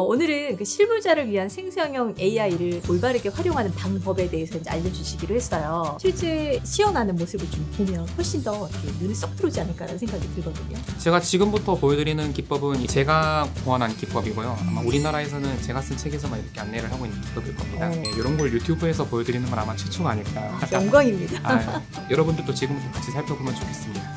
오늘은 그 실무자를 위한 생성형 AI를 올바르게 활용하는 방법에 대해서 이제 알려주시기로 했어요. 실제 시연하는 모습을 좀 보면 훨씬 더 눈에 쏙 들어오지 않을까라는 생각이 들거든요. 제가 지금부터 보여드리는 기법은 제가 고안한 기법이고요. 아마 우리나라에서는 제가 쓴 책에서만 이렇게 안내를 하고 있는 기법일 겁니다. 네, 이런 걸 유튜브에서 보여드리는 건 아마 최초가 아닐까. 영광입니다. 여러분들도 지금부터 같이 살펴보면 좋겠습니다.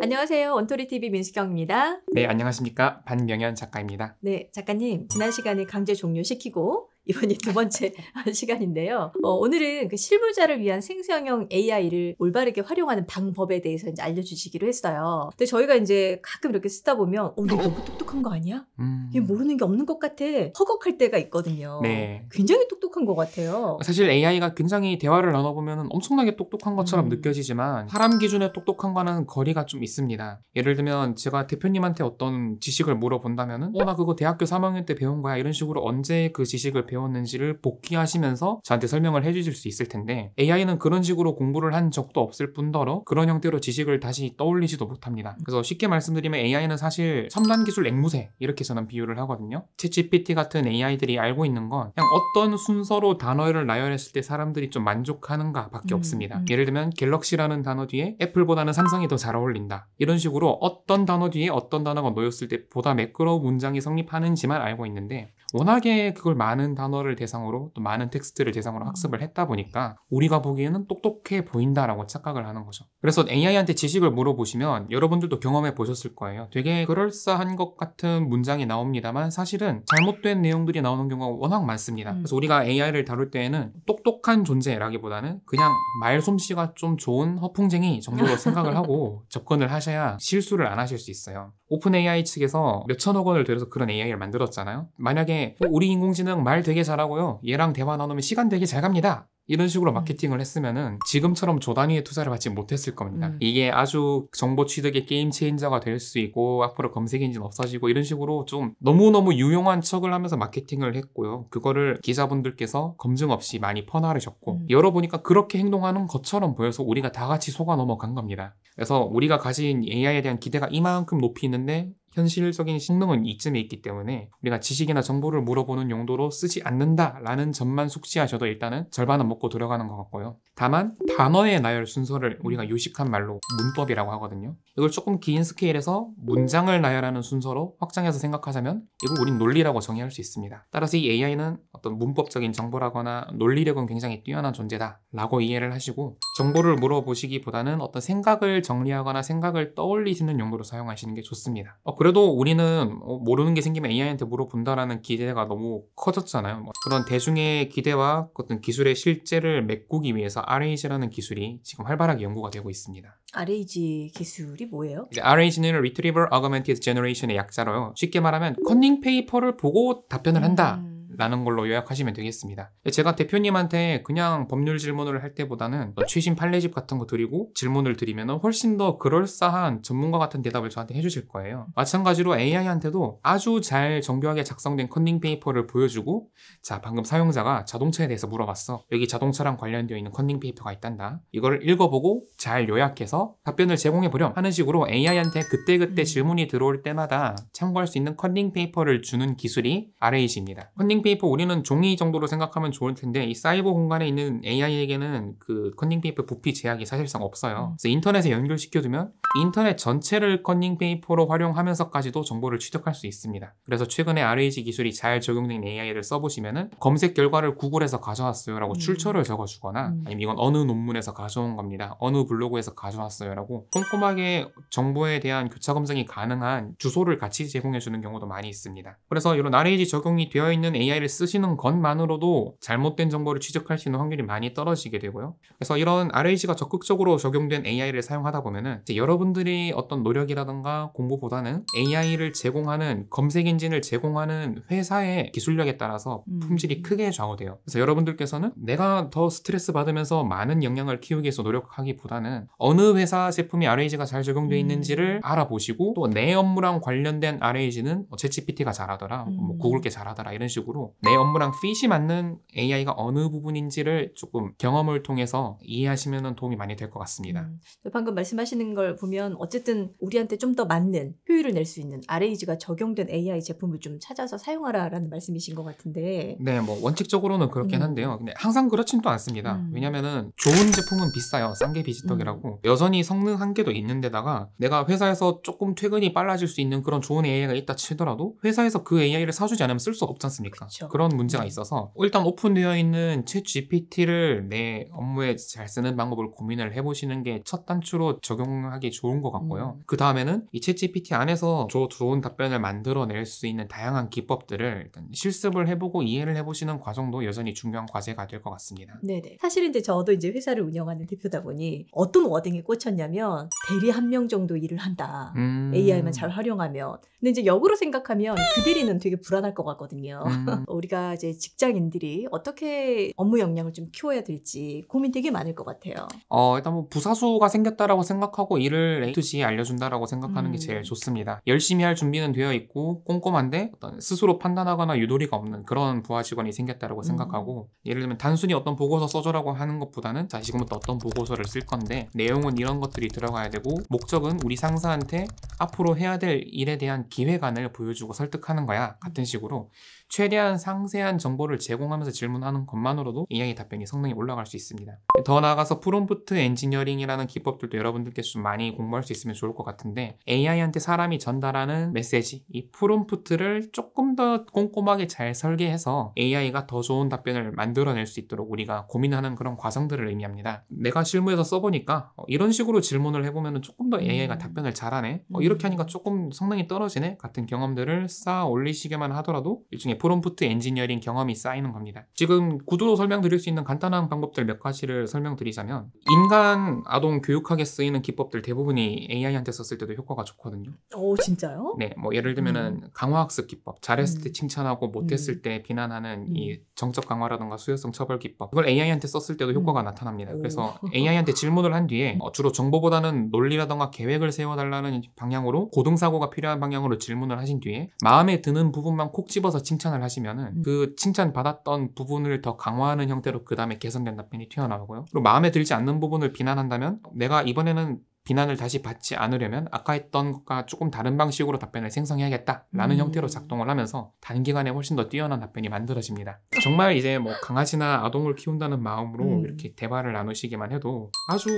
안녕하세요. 언토리TV 민수경입니다. 네, 안녕하십니까. 반명현 작가입니다. 네, 작가님. 지난 시간에 강제 종료시키고 이번이 두 번째 시간인데요. 오늘은 그 실무자를 위한 생성형 AI를 올바르게 활용하는 방법에 대해서 이제 알려주시기로 했어요. 근데 저희가 이제 가끔 이렇게 쓰다 보면 너 너무 똑똑한 거 아니야? 얘 모르는 게 없는 것 같아. 허걱할 때가 있거든요. 네. 굉장히 똑똑한 것 같아요. 사실 AI가 굉장히 대화를 나눠보면 엄청나게 똑똑한 것처럼 느껴지지만 사람 기준의 똑똑한과는 거리가 좀 있습니다. 예를 들면 제가 대표님한테 어떤 지식을 물어본다면은 나 그거 대학교 3학년 때 배운 거야. 이런 식으로 언제 그 지식을 배웠는지를 복귀하시면서 저한테 설명을 해주실 수 있을 텐데 AI는 그런 식으로 공부를 한 적도 없을 뿐더러 그런 형태로 지식을 다시 떠올리지도 못합니다. 그래서 쉽게 말씀드리면 AI는 사실 첨단 기술 앵무새 이렇게 저는 비유를 하거든요. 챗GPT 같은 AI들이 알고 있는 건 그냥 어떤 순서로 단어를 나열했을 때 사람들이 좀 만족하는가 밖에 없습니다. 예를 들면 갤럭시라는 단어 뒤에 애플보다는 삼성이 더 잘 어울린다. 이런 식으로 어떤 단어 뒤에 어떤 단어가 놓였을 때 보다 매끄러운 문장이 성립하는지만 알고 있는데 워낙에 그걸 많은 단어를 대상으로 또 많은 텍스트를 대상으로 학습을 했다 보니까 우리가 보기에는 똑똑해 보인다라고 착각을 하는 거죠. 그래서 AI한테 지식을 물어보시면 여러분들도 경험해 보셨을 거예요. 되게 그럴싸한 것 같은 문장이 나옵니다만 사실은 잘못된 내용들이 나오는 경우가 워낙 많습니다. 그래서 우리가 AI를 다룰 때에는 똑똑한 존재라기보다는 그냥 말솜씨가 좀 좋은 허풍쟁이 정도로 생각을 하고 접근을 하셔야 실수를 안 하실 수 있어요. 오픈 AI 측에서 몇천억 원을 들여서 그런 AI를 만들었잖아요. 만약에 우리 인공지능 말 되게 잘하고요. 얘랑 대화 나누면 시간 되게 잘 갑니다. 이런 식으로 마케팅을 했으면은 지금처럼 조 단위의 투자를 받지 못했을 겁니다. 이게 아주 정보 취득의 게임 체인저가 될 수 있고 앞으로 검색 엔진 없어지고 이런 식으로 좀 너무너무 유용한 척을 하면서 마케팅을 했고요. 그거를 기자분들께서 검증 없이 많이 퍼나르셨고 열어보니까 그렇게 행동하는 것처럼 보여서 우리가 다 같이 속아 넘어간 겁니다. 그래서 우리가 가진 AI에 대한 기대가 이만큼 높이 있는데 현실적인 성능은 이쯤에 있기 때문에 우리가 지식이나 정보를 물어보는 용도로 쓰지 않는다라는 점만 숙지하셔도 일단은 절반은 먹고 들어가는 것 같고요. 다만 단어의 나열 순서를 우리가 요식한 말로 문법이라고 하거든요. 이걸 조금 긴 스케일에서 문장을 나열하는 순서로 확장해서 생각하자면 이걸 우린 논리라고 정의할 수 있습니다. 따라서 이 AI는 어떤 문법적인 정보라거나 논리력은 굉장히 뛰어난 존재다 라고 이해를 하시고 정보를 물어보시기보다는 어떤 생각을 정리하거나 생각을 떠올리시는 용도로 사용하시는 게 좋습니다. 그래도 우리는 모르는 게 생기면 AI한테 물어본다라는 기대가 너무 커졌잖아요. 그런 대중의 기대와 어떤 기술의 실제를 메꾸기 위해서 RAG라는 기술이 지금 활발하게 연구가 되고 있습니다. RAG 기술이 뭐예요? RAG는 Retrieval Augmented Generation의 약자로요. 쉽게 말하면 커닝 페이퍼를 보고 답변을 한다. 라는 걸로 요약하시면 되겠습니다. 제가 대표님한테 그냥 법률 질문을 할 때보다는 최신 판례집 같은 거 드리고 질문을 드리면 훨씬 더 그럴싸한 전문가 같은 대답을 저한테 해주실 거예요. 마찬가지로 AI한테도 아주 잘 정교하게 작성된 커닝 페이퍼를 보여주고 자 방금 사용자가 자동차에 대해서 물어봤어. 여기 자동차랑 관련되어 있는 커닝 페이퍼가 있단다. 이걸 읽어보고 잘 요약해서 답변을 제공해보렴 하는 식으로 AI한테 그때그때 질문이 들어올 때마다 참고할 수 있는 커닝 페이퍼를 주는 기술이 RAG입니다. 커닝 페이퍼 우리는 종이 정도로 생각하면 좋을 텐데 이 사이버 공간에 있는 AI에게는 그 커닝 페이퍼 부피 제약이 사실상 없어요. 그래서 인터넷에 연결시켜두면 인터넷 전체를 커닝 페이퍼로 활용하면서까지도 정보를 취득할 수 있습니다. 그래서 최근에 RAG 기술이 잘 적용된 AI를 써보시면은 검색 결과를 구글에서 가져왔어요 라고 출처를 적어주거나 아니면 이건 어느 논문에서 가져온 겁니다. 어느 블로그에서 가져왔어요 라고 꼼꼼하게 정보에 대한 교차 검증이 가능한 주소를 같이 제공해주는 경우도 많이 있습니다. 그래서 이런 RAG 적용이 되어 있는 AI를 쓰시는 것만으로도 잘못된 정보를 취득할 수 있는 확률이 많이 떨어지게 되고요. 그래서 이런 RAG가 적극적으로 적용된 AI를 사용하다 보면은 이제 여러분들이 어떤 노력이라든가 공부보다는 AI를 제공하는 검색 엔진을 제공하는 회사의 기술력에 따라서 품질이 크게 좌우돼요. 그래서 여러분들께서는 내가 더 스트레스 받으면서 많은 역량을 키우기 위해서 노력하기보다는 어느 회사 제품이 RAG가 잘 적용되어 있는지를 알아보시고 또 내 업무랑 관련된 RAG는 챗GPT가 잘하더라, 뭐 구글 게 잘하더라 이런 식으로 기준으로 내 업무랑 핏이 맞는 AI가 어느 부분인지를 조금 경험을 통해서 이해하시면 도움이 많이 될 것 같습니다. 방금 말씀하시는 걸 보면 어쨌든 우리한테 좀 더 맞는 효율을 낼 수 있는 RAG가 적용된 AI 제품을 좀 찾아서 사용하라라는 말씀이신 것 같은데. 네, 뭐 원칙적으로는 그렇긴 한데요. 근데 항상 그렇진 또 않습니다. 왜냐면은 좋은 제품은 비싸요. 싼 게 비지떡이라고. 여전히 성능 한계도 있는데다가 내가 회사에서 조금 퇴근이 빨라질 수 있는 그런 좋은 AI가 있다 치더라도 회사에서 그 AI를 사주지 않으면 쓸 수 없지 않습니까? 그쵸. 그런 문제가 있어서 일단 오픈되어 있는 챗 GPT를 내 업무에 잘 쓰는 방법을 고민을 해보시는 게 첫 단추로 적용하기 좋은 것 같고요. 그 다음에는 이 챗 GPT 안에서 좋은 답변을 만들어낼 수 있는 다양한 기법들을 일단 실습을 해보고 이해를 해보시는 과정도 여전히 중요한 과제가 될 것 같습니다. 네네. 사실 이제 저도 이제 회사를 운영하는 대표다 보니 어떤 워딩에 꽂혔냐면 대리 한 명 정도 일을 한다. AI만 잘 활용하면. 근데 이제 역으로 생각하면 그 대리는 되게 불안할 것 같거든요. 우리가 이제 직장인들이 어떻게 업무 역량을 좀 키워야 될지 고민 되게 많을 것 같아요. 일단 뭐 부사수가 생겼다라고 생각하고 일을 A to Z 알려준다라고 생각하는 게 제일 좋습니다. 열심히 할 준비는 되어 있고 꼼꼼한데 어떤 스스로 판단하거나 유도리가 없는 그런 부하 직원이 생겼다라고 생각하고, 예를 들면 단순히 어떤 보고서 써줘라고 하는 것보다는 자, 지금부터 어떤 보고서를 쓸 건데 내용은 이런 것들이 들어가야 되고 목적은 우리 상사한테 앞으로 해야 될 일에 대한 기획안을 보여주고 설득하는 거야 같은 식으로 최대한 상세한 정보를 제공하면서 질문하는 것만으로도 AI 답변이 성능이 올라갈 수 있습니다. 더 나아가서 프롬프트 엔지니어링이라는 기법들도 여러분들께서 좀 많이 공부할 수 있으면 좋을 것 같은데, AI한테 사람이 전달하는 메시지, 이 프롬프트를 조금 더 꼼꼼하게 잘 설계해서 AI가 더 좋은 답변을 만들어낼 수 있도록 우리가 고민하는 그런 과정들을 의미합니다. 내가 실무에서 써보니까 이런 식으로 질문을 해보면 조금 더 AI가 답변을 잘하네, 이렇게 하니까 조금 성능이 떨어지네 같은 경험들을 쌓아 올리시게만 하더라도 일종의 프롬프트 엔지니어링 경험이 쌓이는 겁니다. 지금 구두로 설명드릴 수 있는 간단한 방법들 몇 가지를 설명드리자면, 인간 아동 교육학에 쓰이는 기법들 대부분이 AI한테 썼을 때도 효과가 좋거든요. 오, 진짜요? 네, 뭐 예를 들면은 강화학습 기법, 잘했을 때 칭찬하고 못했을 때 비난하는 이 정적 강화라든가 수요성 처벌 기법, 이걸 AI한테 썼을 때도 효과가 나타납니다. 그래서 AI한테 질문을 한 뒤에 주로 정보보다는 논리라든가 계획을 세워달라는 방향으로, 고등사고가 필요한 방향으로 질문을 하신 뒤에 마음에 드는 부분만 콕 집어서 칭찬을 하시면은 그 칭찬 받았던 부분을 더 강화하는 형태로 그 다음에 개선된 답변이 튀어나오고요. 그리고 마음에 들지 않는 부분을 비난한다면 내가 이번에는 비난을 다시 받지 않으려면 아까 했던 것과 조금 다른 방식으로 답변을 생성해야겠다라는 형태로 작동을 하면서 단기간에 훨씬 더 뛰어난 답변이 만들어집니다. 정말 이제 뭐 강아지나 아동을 키운다는 마음으로 이렇게 대화를 나누시기만 해도 아주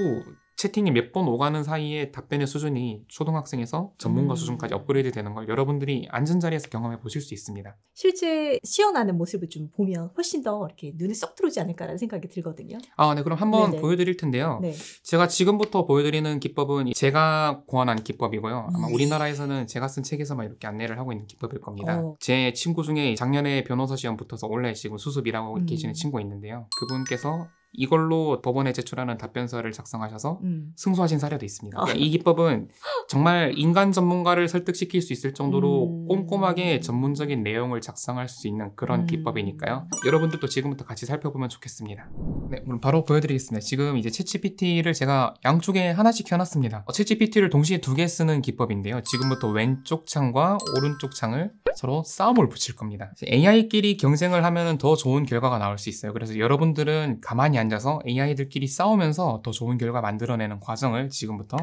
채팅이 몇 번 오가는 사이에 답변의 수준이 초등학생에서 전문가 수준까지 업그레이드 되는 걸 여러분들이 앉은 자리에서 경험해 보실 수 있습니다. 실제 시연하는 모습을 좀 보면 훨씬 더 이렇게 눈에 쏙 들어오지 않을까라는 생각이 들거든요. 네, 그럼 한번 보여드릴 텐데요. 네. 제가 지금부터 보여드리는 기법은 제가 고안한 기법이고요. 아마 우리나라에서는 제가 쓴 책에서만 이렇게 안내를 하고 있는 기법일 겁니다. 제 친구 중에 작년에 변호사 시험 붙어서 원래 지금 수습이라고 계시는 친구가 있는데요. 그분께서 이걸로 법원에 제출하는 답변서를 작성하셔서 승소하신 사례도 있습니다. 이 기법은 정말 인간 전문가를 설득시킬 수 있을 정도로 꼼꼼하게 전문적인 내용을 작성할 수 있는 그런 기법이니까요. 여러분들도 지금부터 같이 살펴보면 좋겠습니다. 네, 그럼 바로 보여드리겠습니다. 지금 이제 챗GPT를 제가 양쪽에 하나씩 켜놨습니다. 챗GPT를 동시에 2개 쓰는 기법인데요. 지금부터 왼쪽 창과 오른쪽 창을 서로 싸움을 붙일 겁니다. AI끼리 경쟁을 하면 더 좋은 결과가 나올 수 있어요. 그래서 여러분들은 가만히 앉아서 AI들끼리 싸우면서 더 좋은 결과 만들어내는 과정을 지금부터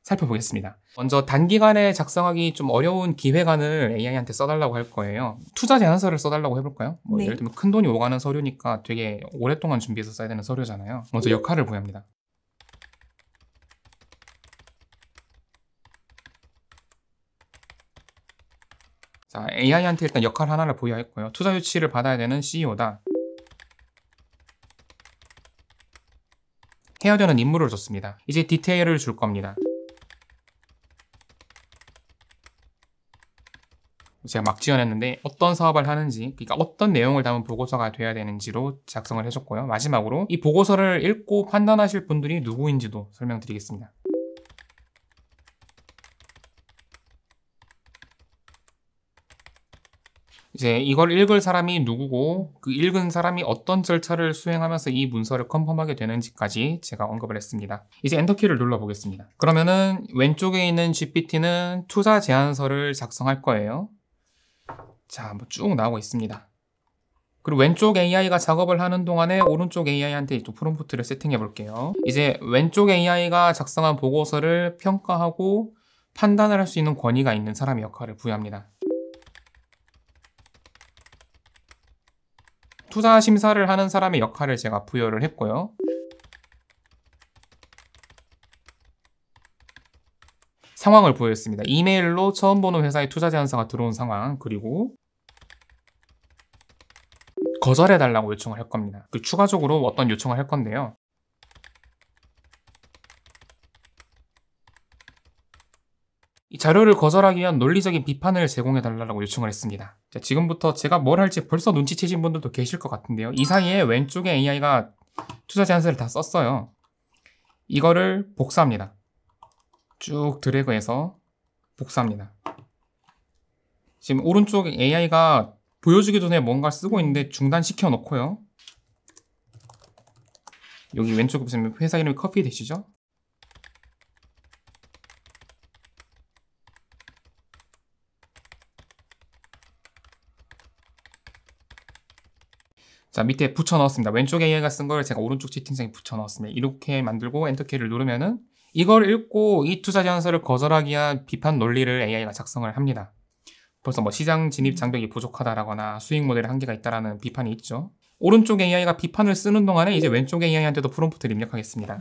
살펴보겠습니다. 먼저 단기간에 작성하기 좀 어려운 기획안을 AI한테 써달라고 할 거예요. 투자 제안서를 써달라고 해볼까요? 네. 예를 들면 큰 돈이 오가는 서류니까 되게 오랫동안 준비해서 써야 되는 서류잖아요. 먼저 역할을 부여합니다. 자, AI한테 일단 역할 하나를 부여했고요. 투자 유치를 받아야 되는 CEO다. 해야 되는 임무를 줬습니다. 이제 디테일을 줄 겁니다. 제가 막 지어냈는데 어떤 사업을 하는지, 그러니까 어떤 내용을 담은 보고서가 돼야 되는지로 작성을 해줬고요. 마지막으로 이 보고서를 읽고 판단하실 분들이 누구인지도 설명드리겠습니다. 이제 이걸 읽을 사람이 누구고 그 읽은 사람이 어떤 절차를 수행하면서 이 문서를 컨펌하게 되는지까지 제가 언급을 했습니다. 이제 엔터키를 눌러보겠습니다. 그러면은 왼쪽에 있는 GPT는 투자 제안서를 작성할 거예요. 자, 한번 쭉 나오고 있습니다. 그리고 왼쪽 AI가 작업을 하는 동안에 오른쪽 AI한테 또 프롬프트를 세팅해 볼게요. 이제 왼쪽 AI가 작성한 보고서를 평가하고 판단을 할 수 있는 권위가 있는 사람의 역할을 부여합니다. 투자 심사를 하는 사람의 역할을 제가 부여를 했고요. 상황을 부여했습니다. 이메일로 처음 보는 회사에 투자 제안서가 들어온 상황, 그리고 거절해달라고 요청을 할 겁니다. 추가적으로 어떤 요청을 할 건데요. 이 자료를 거절하기 위한 논리적인 비판을 제공해달라고 요청을 했습니다. 자, 지금부터 제가 뭘 할지 벌써 눈치채신 분들도 계실 것 같은데요. 이 사이에 왼쪽에 AI가 투자 제안서를 다 썼어요. 이거를 복사합니다. 쭉 드래그해서 복사합니다. 지금 오른쪽 AI가 보여주기 전에 뭔가 쓰고 있는데 중단시켜 놓고요. 여기 왼쪽에 보시면 회사 이름이 커피대시죠? 자, 밑에 붙여 넣었습니다. 왼쪽 AI가 쓴 걸 제가 오른쪽 채팅창에 붙여 넣었습니다. 이렇게 만들고 엔터키를 누르면은 이걸 읽고 이 투자 제안서를 거절하기 위한 비판 논리를 AI가 작성을 합니다. 벌써 뭐 시장 진입 장벽이 부족하다라거나 수익 모델에 한계가 있다라는 비판이 있죠. 오른쪽 AI가 비판을 쓰는 동안에 이제 왼쪽 AI한테도 프롬프트를 입력하겠습니다.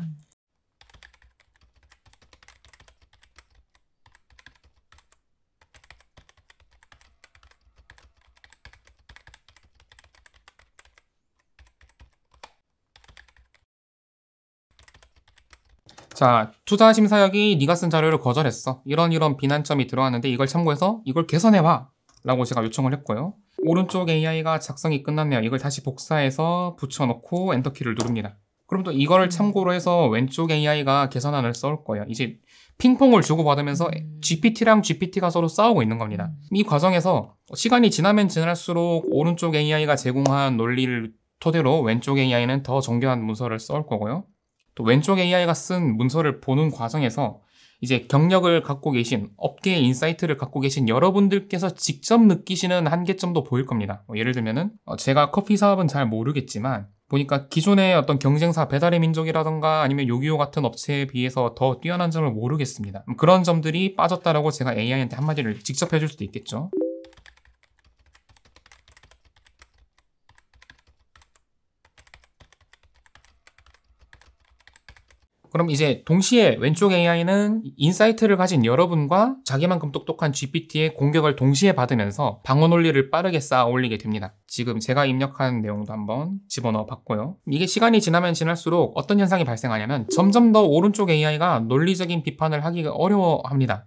자, 투자 심사역이 네가 쓴 자료를 거절했어. 이런 비난점이 들어왔는데 이걸 참고해서 이걸 개선해봐 라고 제가 요청을 했고요. 오른쪽 AI가 작성이 끝났네요. 이걸 다시 복사해서 붙여놓고 엔터키를 누릅니다. 그럼 또 이거를 참고로 해서 왼쪽 AI가 개선안을 써올 거예요. 이제 핑퐁을 주고받으면서 GPT랑 GPT가 서로 싸우고 있는 겁니다. 이 과정에서 시간이 지나면 지날수록 오른쪽 AI가 제공한 논리를 토대로 왼쪽 AI는 더 정교한 문서를 써올 거고요. 또 왼쪽 AI가 쓴 문서를 보는 과정에서 이제 경력을 갖고 계신, 업계 인사이트를 갖고 계신 여러분들께서 직접 느끼시는 한계점도 보일 겁니다. 예를 들면은 제가 커피 사업은 잘 모르겠지만 보니까 기존의 어떤 경쟁사 배달의 민족이라던가 아니면 요기요 같은 업체에 비해서 더 뛰어난 점을 모르겠습니다. 그런 점들이 빠졌다라고 제가 AI한테 한마디를 직접 해줄 수도 있겠죠. 그럼 이제 동시에 왼쪽 AI는 인사이트를 가진 여러분과 자기만큼 똑똑한 GPT의 공격을 동시에 받으면서 방어 논리를 빠르게 쌓아 올리게 됩니다. 지금 제가 입력한 내용도 한번 집어넣어 봤고요. 이게 시간이 지나면 지날수록 어떤 현상이 발생하냐면 점점 더 오른쪽 AI가 논리적인 비판을 하기가 어려워합니다.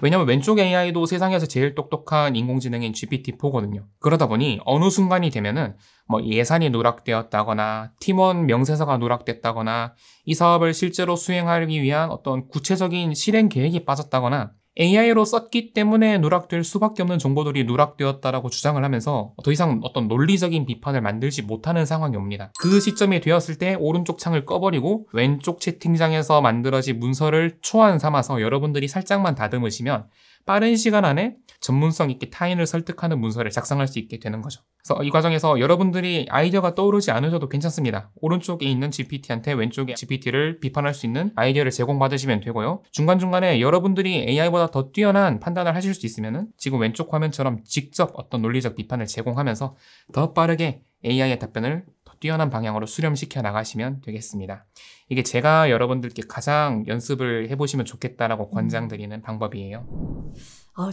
왜냐면 왼쪽 AI도 세상에서 제일 똑똑한 인공지능인 GPT-4거든요. 그러다 보니 어느 순간이 되면은 뭐 예산이 누락되었다거나 팀원 명세서가 누락됐다거나 이 사업을 실제로 수행하기 위한 어떤 구체적인 실행 계획이 빠졌다거나 AI로 썼기 때문에 누락될 수밖에 없는 정보들이 누락되었다라고 주장을 하면서 더 이상 어떤 논리적인 비판을 만들지 못하는 상황이 옵니다. 그 시점이 되었을 때 오른쪽 창을 꺼버리고 왼쪽 채팅창에서 만들어진 문서를 초안 삼아서 여러분들이 살짝만 다듬으시면 빠른 시간 안에 전문성 있게 타인을 설득하는 문서를 작성할 수 있게 되는 거죠. 그래서 이 과정에서 여러분들이 아이디어가 떠오르지 않으셔도 괜찮습니다. 오른쪽에 있는 GPT한테 왼쪽에 GPT를 비판할 수 있는 아이디어를 제공받으시면 되고요. 중간중간에 여러분들이 AI보다 더 뛰어난 판단을 하실 수 있으면 지금 왼쪽 화면처럼 직접 어떤 논리적 비판을 제공하면서 더 빠르게 AI의 답변을 더 뛰어난 방향으로 수렴시켜 나가시면 되겠습니다. 이게 제가 여러분들께 가장 연습을 해보시면 좋겠다라고 권장드리는 방법이에요.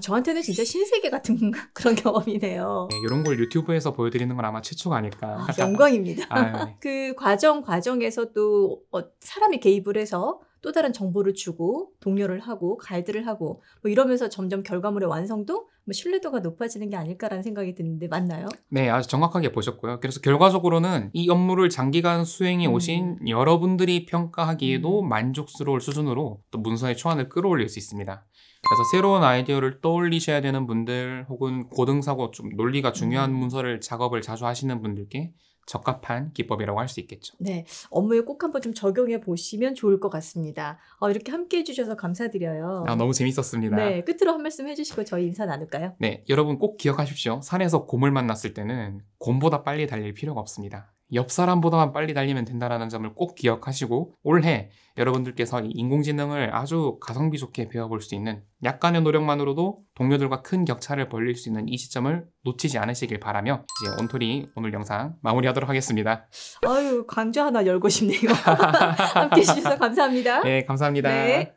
저한테는 진짜 신세계 같은 그런 경험이네요. 네, 이런 걸 유튜브에서 보여드리는 건 아마 최초가 아닐까. 영광입니다. 네. 그 과정에서 또 사람이 개입을 해서 또 다른 정보를 주고 독려를 하고 가이드를 하고 뭐 이러면서 점점 결과물의 완성도 신뢰도가 높아지는 게 아닐까라는 생각이 드는데 맞나요? 네, 아주 정확하게 보셨고요. 그래서 결과적으로는 이 업무를 장기간 수행해 오신 여러분들이 평가하기에도 만족스러울 수준으로 또 문서의 초안을 끌어올릴 수 있습니다. 그래서 새로운 아이디어를 떠올리셔야 되는 분들 혹은 고등사고 좀 논리가 중요한 문서를 작업을 자주 하시는 분들께 적합한 기법이라고 할 수 있겠죠. 네, 업무에 꼭 한번 좀 적용해 보시면 좋을 것 같습니다. 이렇게 함께 해주셔서 감사드려요. 너무 재밌었습니다. 네, 끝으로 한 말씀 해주시고 저희 인사 나눌까요? 네, 여러분 꼭 기억하십시오. 산에서 곰을 만났을 때는 곰보다 빨리 달릴 필요가 없습니다. 옆 사람보다만 빨리 달리면 된다는 점을 꼭 기억하시고 올해 여러분들께서 이 인공지능을 아주 가성비 좋게 배워볼 수 있는 약간의 노력만으로도 동료들과 큰 격차를 벌릴 수 있는 이 시점을 놓치지 않으시길 바라며 이제 온토리 오늘 영상 마무리하도록 하겠습니다. 아유, 강좌 하나 열고 싶네요. 함께 해주셔서 감사합니다. 네, 감사합니다. 네.